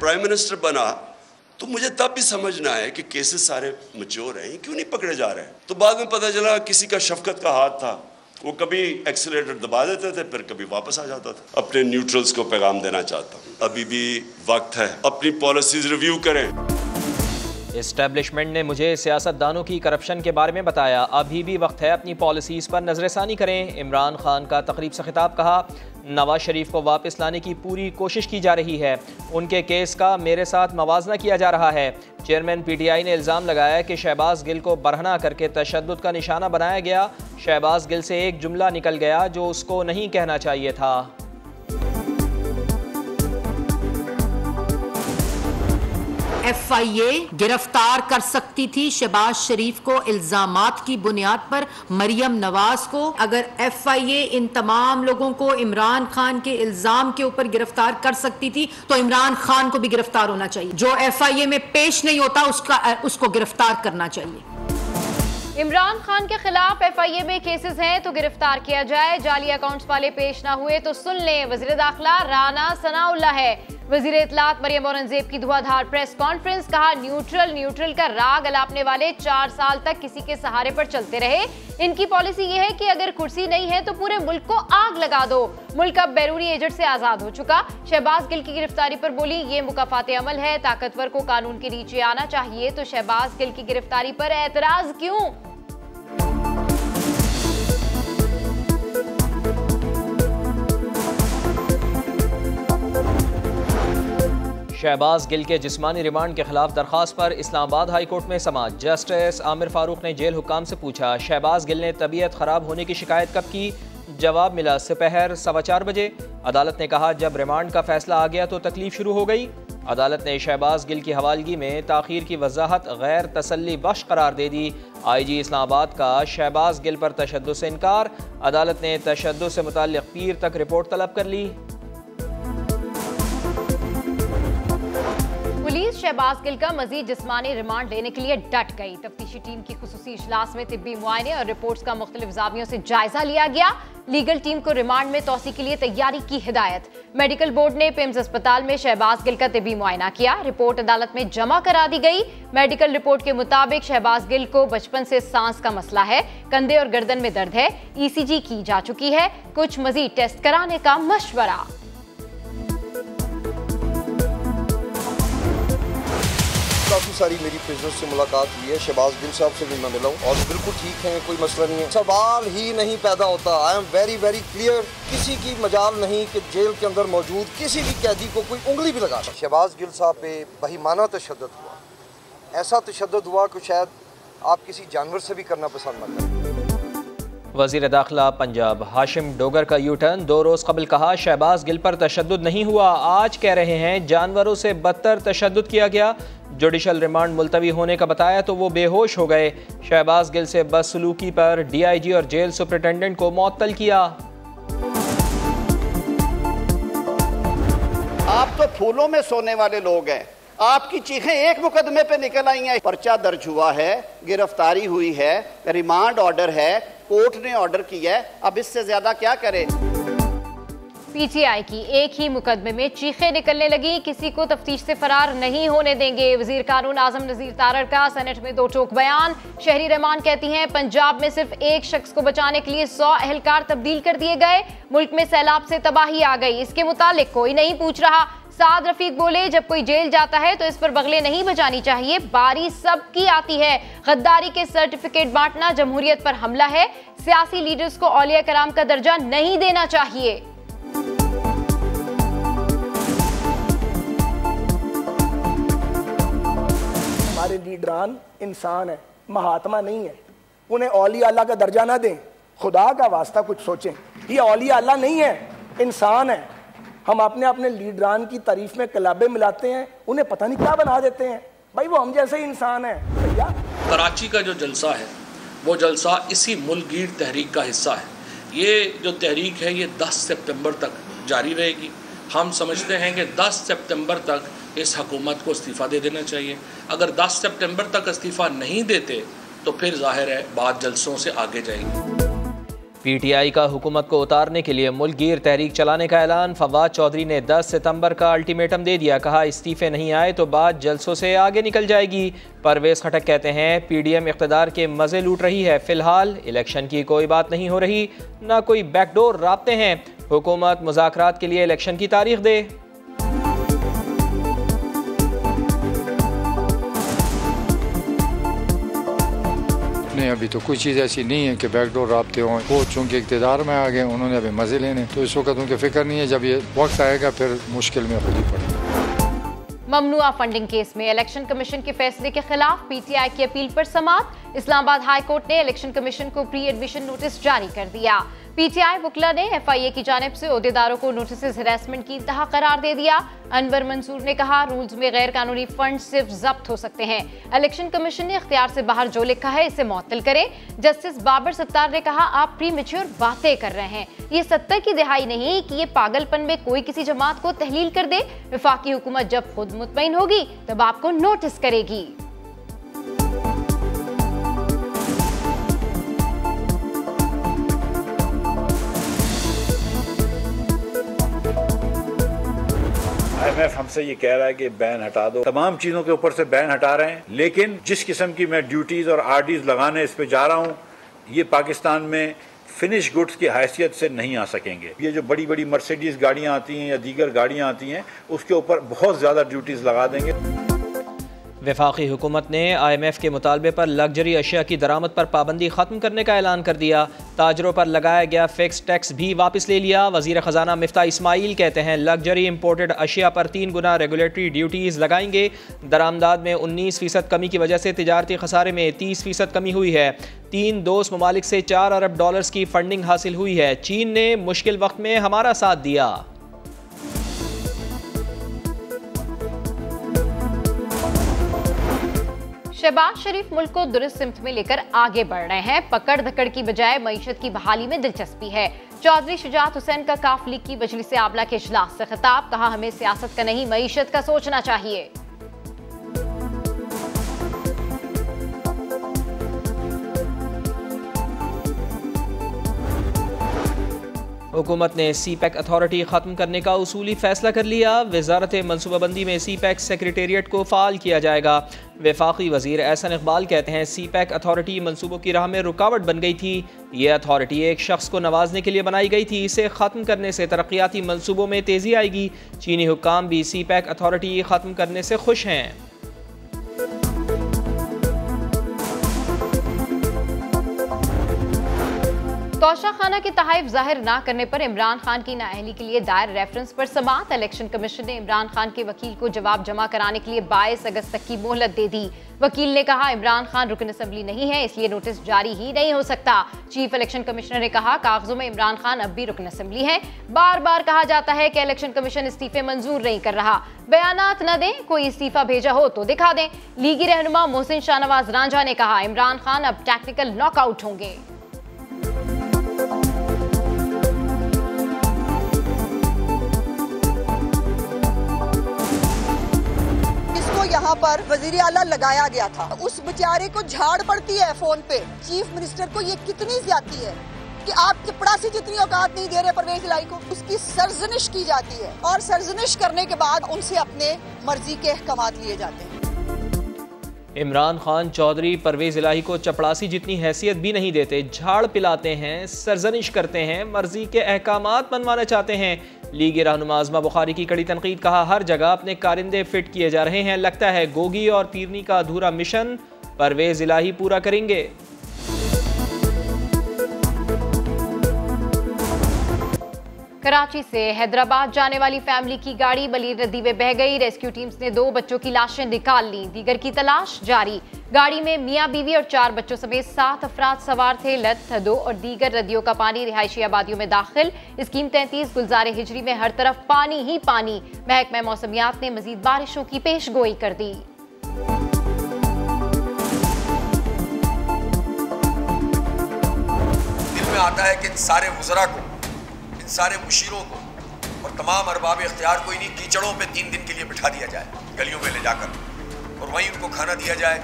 Prime minister बना तो मुझे तब भी समझ ना आए कि केसेस सारे मैच्योर हैं, क्यों नहीं पकड़े जा रहे हैं। तो बाद में पता चला किसी का शफकत का हाथ था, वो कभी एक्सीलरेटर दबा देते थे, फिर कभी वापस आ जाता था। अपने न्यूट्रल्स को पैगाम देना चाहता हूँ, अभी भी वक्त है, अपनी पॉलिसीज रिव्यू करें। एस्टेब्लिशमेंट ने मुझे सियासतदानों की करप्शन के बारे में बताया, अभी भी वक्त है, अपनी पॉलिसीज़ पर नजरसानी करें। इमरान खान का तकरीब से खिताब, कहा नवाज शरीफ को वापस लाने की पूरी कोशिश की जा रही है, उनके केस का मेरे साथ मवाजना किया जा रहा है। चेयरमैन PTI ने इल्ज़ाम लगाया कि शहबाज गिल को बरहना करके तशद्दुद का निशाना बनाया गया। शहबाज गिल से एक जुमला निकल गया जो उसको नहीं कहना चाहिए था। FIA गिरफ्तार कर सकती थी शहबाज शरीफ को इल्जामात की बुनियाद पर, मरियम नवाज को। अगर FIA इन तमाम लोगों को इमरान खान के इल्जाम के ऊपर गिरफ्तार कर सकती थी तो इमरान खान को भी गिरफ्तार होना चाहिए। जो FIA में पेश नहीं होता उसको गिरफ्तार करना चाहिए। इमरान खान के खिलाफ FIA में केसेस हैं तो गिरफ्तार किया जाए, जाली अकाउंट्स वाले पेश ना हुए तो सुन लें। वज़ीर दाखिला राना सनाउल्लाह है। वज़ीर इत्तलात मरियम औरंगज़ेब की धुआंधार प्रेस कॉन्फ्रेंस, कहा न्यूट्रल का राग अलापने वाले 4 साल तक किसी के सहारे पर चलते रहे। इनकी पॉलिसी ये है कि अगर कुर्सी नहीं है तो पूरे मुल्क को आग लगा दो। मुल्क अब बैरूनी एजेंट से आजाद हो चुका। शहबाज गिल की गिरफ्तारी पर बोली ये मुकाफाते अमल है, ताकतवर को कानून के नीचे आना चाहिए। तो शहबाज गिल की गिरफ्तारी पर एतराज क्यों? शहबाज गिल के जिस्मानी रिमांड के खिलाफ दरख्वास्त पर इस्लामाबाद हाई कोर्ट में समाअत। जस्टिस आमिर फारूक ने जेल हुक्काम से पूछा, शहबाज गिल ने तबीयत खराब होने की शिकायत कब की? जवाब मिला दोपहर 4:15 बजे। अदालत ने कहा जब रिमांड का फैसला आ गया तो तकलीफ शुरू हो गई। अदालत ने शहबाज गिल की हवालगी में ताखीर की वजाहत गैर तसल्ली बख्श करार दे दी। IG इस्लामाबाद का शहबाज गिल पर तशद्दुद से इनकार। अदालत ने तशद्दुद से मुताल्लिक़ पीर तक रिपोर्ट तलब कर ली। पुलिस शहबाज गिल का मजीद जिस्मानी रिमांड लेने के लिए डट गई। तफ्तीशी टीम की खुसूसी इजलास में तिब्बी मुआयने और रिपोर्ट्स का मुख्तलिफ ज़ावियों से जायजा लिया गया। लीगल टीम को रिमांड में तौसी के लिए तैयारी की हिदायत। मेडिकल बोर्ड ने पिम्स अस्पताल में शहबाज गिल का तिब्बी मुआयना किया। रिपोर्ट अदालत में जमा करा दी गई। मेडिकल रिपोर्ट के मुताबिक शहबाज गिल को बचपन से सांस का मसला है, कंधे और गर्दन में दर्द है। ECG की जा चुकी है, कुछ मजीद टेस्ट कराने का मशवरा। काफ़ी सारी मेरी प्रिजनर्स से मुलाकात हुई है, शहबाज गिल साहब से भी मैं मिला हूँ और बिल्कुल ठीक हैं, कोई मसला नहीं है, सवाल ही नहीं पैदा होता। आई एम वेरी क्लियर, किसी की मजाल नहीं कि जेल के अंदर मौजूद किसी भी कैदी को कोई उंगली भी लगा। शहबाज गिल साहब पे बहिमाना तशद्दुद हुआ, ऐसा तशद्दुद हुआ कि शायद आप किसी जानवर से भी करना पसंद न करें। वज़ीर दाखिला पंजाब हाशिम डोगर का यूटर्न। 2 रोज़ कबल कहा शहबाज गिल पर तशद्दुद नहीं हुआ, आज कह रहे हैं जानवरों से बदतर तशद्दुद किया गया। जुडिशल रिमांड मुलतवी होने का बताया तो वो बेहोश हो गए। शहबाज गिल से बदसलूकी पर DIG और जेल सुपरिटेंडेंट को मुअत्तल किया। आप तो फूलों में सोने वाले लोग हैं, आपकी चीखें एक मुकदमे पे निकल आई हैं। पर्चा दर्ज हुआ है, गिरफ्तारी हुई है, रिमांड ऑर्डर है, कोर्ट ने ऑर्डर किया है, अब इससे ज्यादा क्या करे। PTI की एक ही मुकदमे में चीखें निकलने लगी, किसी को तफ्तीश से फरार नहीं होने देंगे। वजीर कानून आजम नजीर तारड़ का सेनेट में 2 टोक बयान। शहरी रहमान कहती हैं पंजाब में सिर्फ एक शख्स को बचाने के लिए 100 एहलकार तब्दील कर दिए गए, मुल्क में सैलाब से तबाही आ गई, इसके मुतालिक कोई नहीं पूछ रहा। साद रफीक बोले जब कोई जेल जाता है तो इस पर बगले नहीं बजानी चाहिए, बारी सबकी आती है। गद्दारी के सर्टिफिकेट बांटना जमहूरियत पर हमला है, सियासी लीडर्स को औलिया कराम का दर्जा नहीं देना चाहिए। हमारे लीडरान इंसान है, महात्मा नहीं है, उन्हें औलिया अल्लाह का दर्जा ना दें। खुदा का वास्ता कुछ सोचें, ये औलिया अल्लाह नहीं है, इंसान है। हम अपने अपने लीडरान की तारीफ में कलाबे मिलाते हैं, उन्हें पता नहीं क्या बना देते हैं। भाई वो हम जैसे ही इंसान है भैया। कराची का जो जलसा है वो जलसा इसी मुल्कगीर तहरीक का हिस्सा है। ये जो तहरीक है ये 10 सितंबर तक जारी रहेगी। हम समझते हैं कि 10 सितंबर तक इस हुकूमत को इस्तीफ़ा दे देना चाहिए। अगर 10 सितंबर तक इस्तीफ़ा नहीं देते तो फिर जाहिर है बात जलसों से आगे जाएगी। PTI का हुकूमत को उतारने के लिए मुल्क गिर तहरीक चलाने का ऐलान। फवाद चौधरी ने 10 सितंबर का अल्टीमेटम दे दिया। कहा इस्तीफे नहीं आए तो बात जलसों से आगे निकल जाएगी। परवेज खटक कहते हैं PDM इख्तिदार के मजे लूट रही है। फिलहाल इलेक्शन की कोई बात नहीं हो रही, ना कोई बैकडोर राब्ते हैं। हुकूमत मुज़ाकरात के लिए इलेक्शन की तारीख दे। नहीं, अभी तो कोई चीज़ ऐसी नहीं है कि बैकडोर राब्ते हों। वो चूँकि इक़्तिदार में आ गए, उन्होंने अभी मज़े लेने, तो इस वक्त उनकी फ़िक्र नहीं है। जब ये वक्त आएगा फिर मुश्किल में खुद ही पड़ेगा। ममनुआ फंडिंग केस में इलेक्शन कमीशन के फैसले के खिलाफ PTI की अपील पर समाअत। इस्लामाबाद हाई कोर्ट ने इलेक्शन कमीशन को प्री एडमिशन नोटिस जारी कर दिया। PTI वकला ने FIA की जानिब से ओहदेदारों को नोटिस हिरासमेंट की इंतहा करार दे दिया। अनवर मंसूर ने कहा रूल्स में गैर कानूनी फंड सिर्फ जब्त हो सकते हैं। इलेक्शन कमीशन ने इख्तियार से बाहर जो लिखा है इसे मुअत्तल करें। जस्टिस बाबर सत्तार ने कहा आप प्री मैच्योर बातें कर रहे हैं, ये 70 की दिहाई नहीं कि ये पागलपन में कोई किसी जमात को तहलील कर दे। वफाकी हुकूमत जब खुद मुतमईन होगी तब आपको नोटिस करेगी। IMF हमसे ये कह रहा है कि बैन हटा दो, तमाम चीजों के ऊपर से बैन हटा रहे हैं, लेकिन जिस किस्म की मैं ड्यूटीज और RDs लगाने इस पे जा रहा हूँ, ये पाकिस्तान में फिनिश गुड्स की हैसियत से नहीं आ सकेंगे। ये जो बड़ी बड़ी मर्सिडीज गाड़ियाँ आती हैं या दीगर गाड़ियाँ आती हैं, उसके ऊपर बहुत ज़्यादा ड्यूटीज लगा देंगे। वफाकी हुकूमत ने IMF के मुतालबे पर लग्जरी अशिया की दरामद पर पाबंदी ख़त्म करने का ऐलान कर दिया। ताजरों पर लगाया गया फिक्स टैक्स भी वापस ले लिया। वज़ीर ख़जाना मिफ्ता इस्माइल कहते हैं लग्जरी इंपोर्टेड अशिया पर 3 गुना रेगुलेटरी ड्यूटीज़ लगाएंगे। दरामदाद में 19% कमी की वजह से तिजारती खसारे में 30% कमी हुई है। 3 दोस्त ममालिक से $4 अरब की फंडिंग हासिल हुई है। चीन ने मुश्किल वक्त में हमारा साथ दिया। शहबाज शरीफ मुल्क को दुरुस्त सिमत में लेकर आगे बढ़ रहे हैं। पकड़ धकड़ की बजाय मईशत की बहाली में दिलचस्पी है। चौधरी शुजात हुसैन का काफ लीग की मजलिस आमला के इजलास से खिताब। कहा हमें सियासत का नहीं मईशत का सोचना चाहिए। हुकूमत ने CPEC अथॉरिटी ख़त्म करने का उसूली फ़ैसला कर लिया। वजारत मनसूबाबंदी में CPEC सेक्रेटेरिएट को फ़ाल किया जाएगा। वफाकी वज़ीर एहसन इकबाल कहते हैं CPEC अथॉरिटी मनसूबों की राह में रुकावट बन गई थी। ये अथॉरिटी एक शख्स को नवाजने के लिए बनाई गई थी। इसे ख़त्म करने से तरक्याती मनसूबों में तेज़ी आएगी। चीनी हुक्काम भी CPEC अथॉरिटी ख़त्म करने से खुश हैं। तोशा खाना के तहफ़ जाहिर ना करने पर इमरान खान की नाअहली के लिए दायर रेफरेंस पर समाअत। इलेक्शन कमीशन ने इमरान खान के वकील को जवाब जमा कराने के लिए 22 अगस्त तक की मोहलत दे दी। वकील ने कहा इमरान खान रुकन असम्बली नहीं है, इसलिए नोटिस जारी ही नहीं हो सकता। चीफ इलेक्शन कमिश्नर ने कहा कागजों में इमरान खान अब भी रुकन असम्बली है। बार बार कहा जाता है कि इलेक्शन कमीशन इस्तीफे मंजूर नहीं कर रहा। बयानात न दें, कोई इस्तीफा भेजा हो तो दिखा दें। लीगी रहनुमा मोहसिन शाहनवाज रांझा ने कहा इमरान खान अब टेक्निकल नॉकआउट होंगे। यहाँ पर वजीर आला लगाया गया था, उस बेचारे को झाड़ पड़ती है फोन पे। चीफ मिनिस्टर को ये कितनी ज्यादती है कि आप चपड़ासी जितनी औकात नहीं दे रहे परवेज इलाही को। उसकी सरजनिश की जाती है और सरजनिश करने के बाद उनसे अपने मर्जी के अहकामात लिए जाते हैं। इमरान खान चौधरी परवेज इलाही को चपड़ासी जितनी हैसियत भी नहीं देते, झाड़ पिलाते हैं, सरजनिश करते हैं, मर्जी के अहकामात मनवाना चाहते हैं। लीगी रहनुमा आज़मा बुखारी की कड़ी तनकीद। कहा हर जगह अपने कारिंदे फिट किए जा रहे हैं, लगता है गोगी और पीरनी का अधूरा मिशन परवेज इलाही पूरा करेंगे। कराची से हैदराबाद जाने वाली फैमिली की गाड़ी बलीर नदी में बह गई। रेस्क्यू टीम्स ने 2 बच्चों की लाशें निकाल ली, दीगर की तलाश जारी। गाड़ी में मियां बीवी और 4 बच्चों समेत 7 अफराद सवार थे। लत, थदो और दीगर नदियों का पानी रिहायशी आबादियों में दाखिल। स्कीम 33 गुलजार हिजरी में हर तरफ पानी ही पानी। महकमा मौसमियात ने मजीद बारिशों की पेशगोई कर दी। दिल में आता है कि सारे वज़रा को, सारे मुशीरों को और तमाम अरबाब इख्तियार को इन्हीं कीचड़ों पे 3 दिन के लिए बिठा दिया जाए, गलियों में ले जाकर, और वहीं उनको खाना दिया जाए,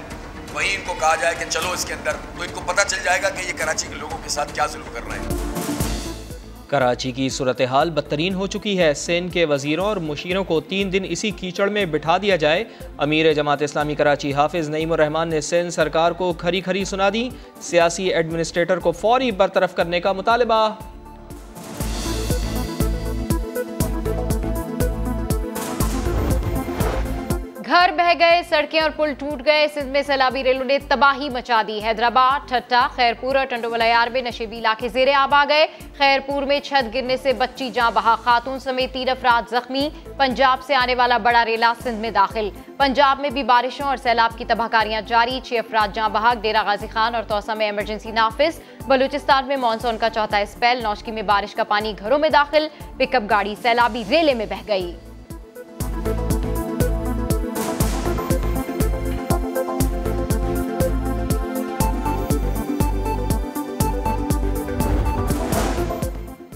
वहीं इनको कहा जाए कि चलो इसके अंदर, तो इनको पता चल जाएगा कि ये कराची के लोगों के साथ क्या जुल्म कर रहे हैं। कराची की सूरत हाल बदतरीन हो चुकी है। सिंध के वजीरों और मुशीरों को 3 दिन इसी कीचड़ में बिठा दिया जाए। अमीर जमात इस्लामी कराची हाफिज नईमुर रहमान ने सिंध सरकार को खरी खरी सुना दी। सियासी एडमिनिस्ट्रेटर को फौरी बरतरफ करने का मुतालबा। घर बह गए, सड़कें और पुल टूट गए। सिंध में सैलाबी रेलों ने तबाही मचा दी। हैदराबाद, ठट्टा, खैरपुर और टंडोमलायार में नशेबी इलाके ज़ेरे आब आ गए। खैरपुर में छत गिरने से बच्ची जाँ बहा, खातून समेत 3 अफराद जख्मी। पंजाब से आने वाला बड़ा रेला सिंध में दाखिल। पंजाब में भी बारिशों और सैलाब की तबाहकारियां जारी। 6 अफराद जाँ बहाक। डेरा गाजी खान और तौसा में इमरजेंसी नाफिज। बलूचिस्तान में मानसून का चौथा स्पेल। नौशकी में बारिश का पानी घरों में दाखिल। पिकअप गाड़ी सैलाबी रेले में बह गई।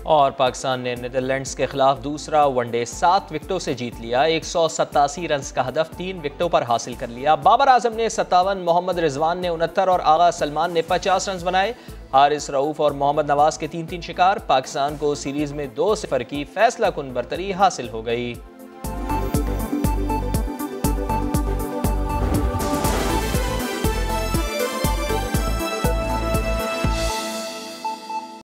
और पाकिस्तान ने नीदरलैंड्स के खिलाफ दूसरा वनडे 7 विकेटों से जीत लिया। 187 रन का हदफ 3 विकेटों पर हासिल कर लिया। बाबर आजम ने 57, मोहम्मद रिजवान ने 69 और आगा सलमान ने 50 रन बनाए। हारिस रऊफ और मोहम्मद नवाज के 3-3 शिकार। पाकिस्तान को सीरीज में 2-0 की फैसला कुन बरतरी हासिल हो गई।